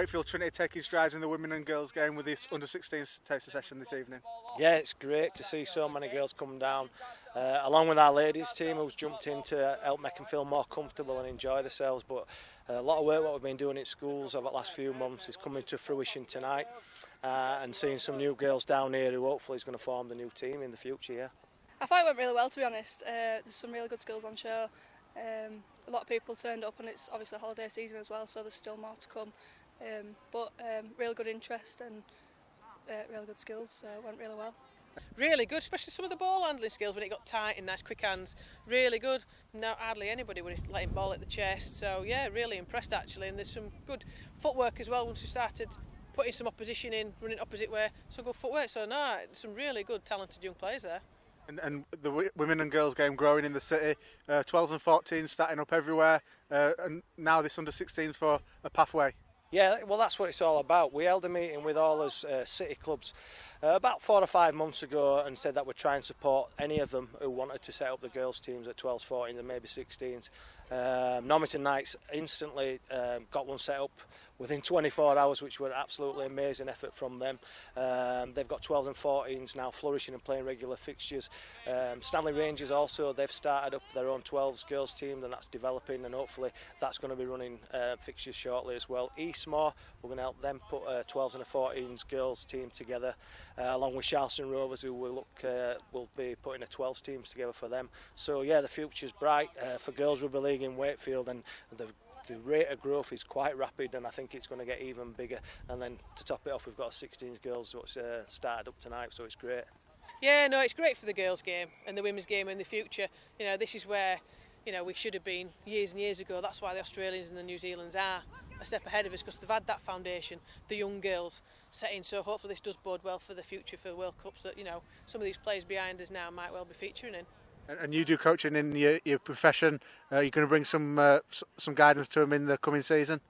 Wakefield Trinity taking strides in the women and girls game with this under-16s taster session this evening? Yeah, it's great to see so many girls come down, along with our ladies team who's jumped in to help make them feel more comfortable and enjoy themselves. But a lot of work what we've been doing at schools over the last few months is coming to fruition tonight, and seeing some new girls down here who hopefully is going to form the new team in the future. Yeah. I thought it went really well, to be honest. There's some really good skills on show. A lot of people turned up, and it's obviously holiday season as well, so there's still more to come. But really good interest and really good skills, so it went really well. Really good, especially some of the ball handling skills when it got tight and nice quick hands. Really good. No, hardly anybody would let him ball at the chest. So yeah, really impressed actually. And there's some good footwork as well once we started putting some opposition in, running opposite way. Some good footwork. So no, some really good talented young players there. And the women and girls game growing in the city, 12s and 14s starting up everywhere, and now this under-16s for a pathway. Yeah, well that's what it's all about. We held a meeting with all those city clubs about 4 or 5 months ago and said that we'd try and support any of them who wanted to set up the girls teams at 12s, 14s and maybe 16s. Normanton Knights instantly got one set up within 24 hours, which were an absolutely amazing effort from them. They've got 12s and 14s now flourishing and playing regular fixtures. Stanley Rangers also, they've started up their own 12s girls team, and that's developing, and hopefully that's going to be running fixtures shortly as well. Eastmoor, we're going to help them put a 12s and a 14s girls team together, along with Charleston Rovers, who will be putting a 12s team together for them. So yeah, the future's bright for girls rugby league in Wakefield, and the rate of growth is quite rapid, and I think it's going to get even bigger. And then to top it off, we've got 16s girls which started up tonight, so it's great. Yeah, no, it's great for the girls' game and the women's game in the future. You know, this is where, you know, we should have been years and years ago. That's why the Australians and the New Zealanders are a step ahead of us, because they've had that foundation, the young girls setting. So hopefully this does bode well for the future for World Cups, that, you know, some of these players behind us now might well be featuring in. And you do coaching in your profession. You're going to bring some guidance to them in the coming season?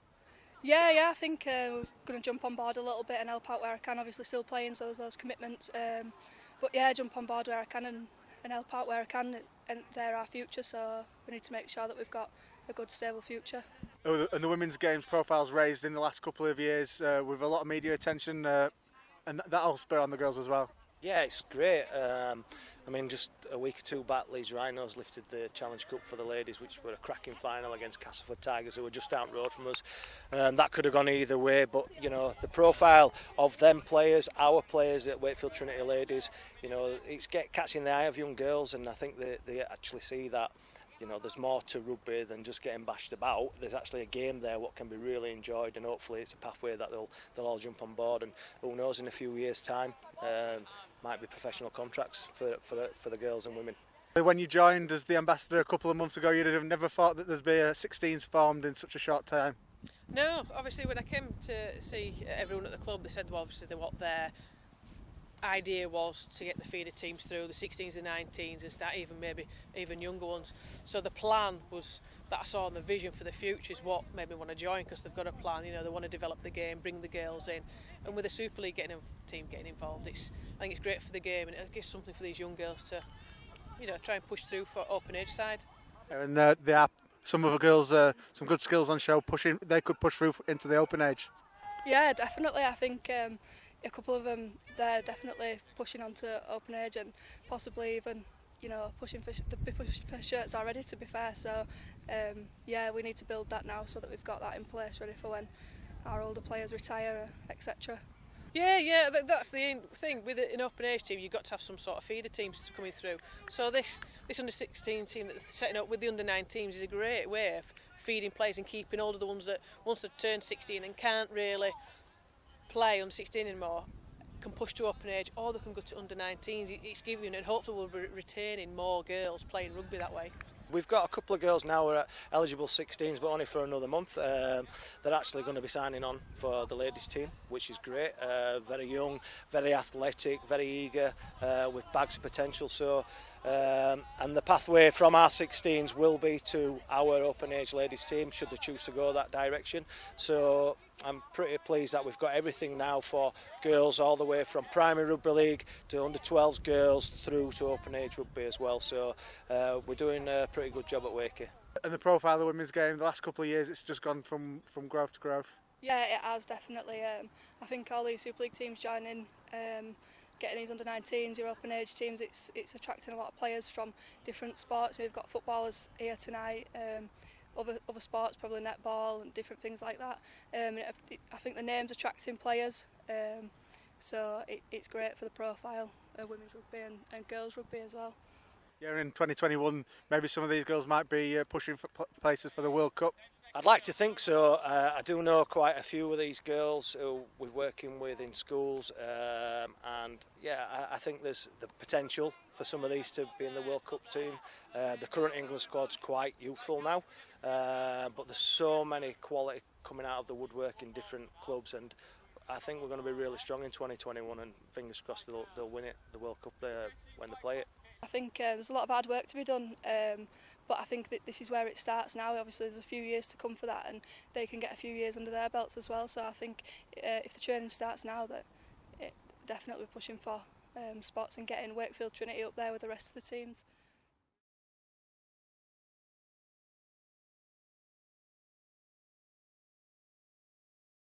Yeah, I think we're going to jump on board a little bit and help out where I can. Obviously still playing, so there's those commitments. But yeah, jump on board where I can and help out where I can. And they're our future, so we need to make sure that we've got a good, stable future. Oh, and the women's games profile's raised in the last couple of years with a lot of media attention, and that'll spur on the girls as well. Yeah, it's great. I mean, just a week or two back, Leeds Rhinos lifted the Challenge Cup for the ladies, which were a cracking final against Castleford Tigers, who were just down the road from us. That could have gone either way, but you know, the profile of them players, our players at Wakefield Trinity ladies, you know, it's catching the eye of young girls, and I think they actually see that. You know, there's more to rugby than just getting bashed about. There's actually a game there what can be really enjoyed, and hopefully it's a pathway that they'll all jump on board, and who knows, in a few years' time might be professional contracts for the girls and women. When you joined as the ambassador a couple of months ago, you'd have never thought that there'd be a 16s formed in such a short time. No, obviously when I came to see everyone at the club, they said, well, obviously what their idea was to get the feeder teams through, the 16s and 19s, and start maybe even younger ones. So the plan was that I saw in the vision for the future is what made me want to join, because they've got a plan. You know, they want to develop the game, bring the girls in, and with the Super League team getting involved, I think it's great for the game, and it gives something for these young girls to, you know, try and push through for open age side. And there are some of the girls, some good skills on show. They could push through into the open age. Yeah, definitely. I think a couple of them, they're definitely pushing onto open age, and possibly even, you know, pushing for shirts already, to be fair. So yeah, we need to build that now so that we've got that in place ready for when our older players retire, etc. Yeah, that's the thing. With an open age team, you've got to have some sort of feeder teams coming through. So this under 16 team that they're setting up with the under 19s is a great way of feeding players and keeping hold of the ones that once they've turned 16 and can't really play under 16 anymore, can push to open age, or they can go to under 19s. It's giving, and hopefully we'll be retaining more girls playing rugby that way. We've got a couple of girls now who are eligible 16s, but only for another month. They're actually going to be signing on for the ladies team, which is great. Very young, very athletic, very eager, with bags of potential. So, and the pathway from our 16s will be to our open age ladies team, should they choose to go that direction. So I'm pretty pleased that we've got everything now for girls, all the way from primary rugby league to under 12s girls through to open age rugby as well. So we're doing a pretty good job at Wakey. And the profile of the women's game, the last couple of years, it's just gone from growth to growth. Yeah, it has definitely. I think all these Super League teams joining, getting these under-19s, your open age teams, it's attracting a lot of players from different sports. We've got footballers here tonight, other sports, probably netball and different things like that. I think the name's attracting players, so it's great for the profile of women's rugby and girls rugby as well. Yeah, in 2021, maybe some of these girls might be pushing for places for the World Cup. I'd like to think so. I do know quite a few of these girls who we're working with in schools, and yeah, I think there's the potential for some of these to be in the World Cup team. The current England squad's quite youthful now, but there's so many quality coming out of the woodwork in different clubs, and I think we're going to be really strong in 2021, and fingers crossed they'll win it, the World Cup when they play it. I think there's a lot of hard work to be done, but I think that this is where it starts now. Obviously there's a few years to come for that, and they can get a few years under their belts as well, so I think if the training starts now, that it definitely pushing for spots and getting Wakefield Trinity up there with the rest of the teams.